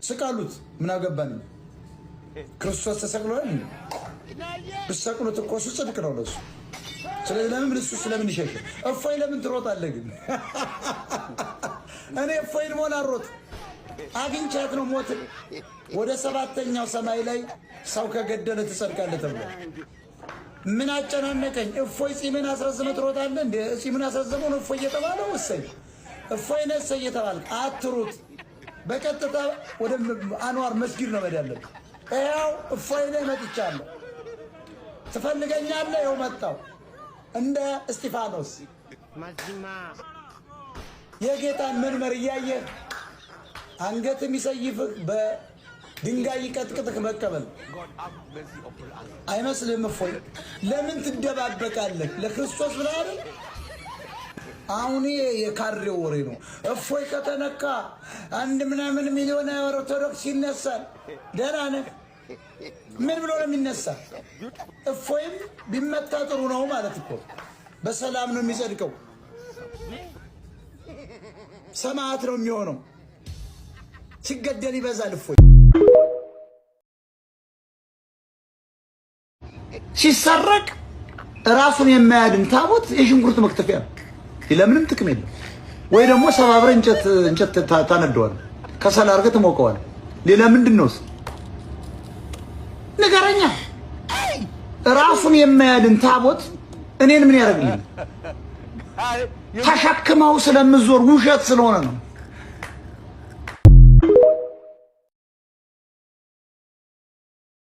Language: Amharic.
ስቃሉት ምን አገባን? ክርስቶስ ተሰቅሏል። ብትሰቅሉት እኮ እሱ ጽድቅ ነው ለሱ። ስለዚህ ለምን እሱ ስለምን ይሸሽ? እፎይ ለምን ትሮጣለህ ግን? እኔ እፎይን ሞላ ሮጥ አግኝቻት ነው ሞት ወደ ሰባተኛው ሰማይ ላይ ሰው ከገደለ ትጸድቃለህ ተብሎ ምን አጨናነቀኝ? እፎይ ጺምን አስረዝመህ ትሮጣለህ እንዴ? ጺምን አስረዝመው ነው እፎይ እየተባለው? እሰይ እፎይ ነህ እሰይ እየተባልክ አትሩጥ። በቀጥታ ወደ አንዋር መስጊድ ነው መዳለብ። ያው እፎይ ነህ መጥቻለሁ፣ ትፈልገኛለህ? ይኸው መጣሁ። እንደ እስጢፋኖስ የጌታን መንመር እያየህ አንገት የሚሰይፍህ በድንጋይ ይቀጥቅጥህ መቀበል አይመስልህም? እፎይ ለምን ትደባበቃለህ? ለክርስቶስ ብለህ አይደል? አሁን የካድሬው ወሬ ነው። እፎይ ከተነካ 1 ምናምን ሚሊዮን ኦርቶዶክስ ይነሳል። ደህና ነህ? ምን ብሎ ነው የሚነሳ? እፎይም ቢመታ ጥሩ ነው ማለት እኮ በሰላም ነው የሚጸድቀው፣ ሰማዕት ነው የሚሆነው። ሲገደል ይበዛል። እፎይ ሲሰረቅ ራሱን የማያድን ታቦት የሽንኩርት መክተፊያ ነው። ለምንም ጥቅም የለም። ወይ ደግሞ ሰባብረህ እንጨት ታነደዋል፣ ከሰል አድርገህ ትሞቀዋል። ሌላ ምንድን ነው? ንገረኛ። ራሱን የማያድን ታቦት እኔን ምን ያደርግልኝ? ተሸክመው ስለምዞር ውሸት ስለሆነ ነው።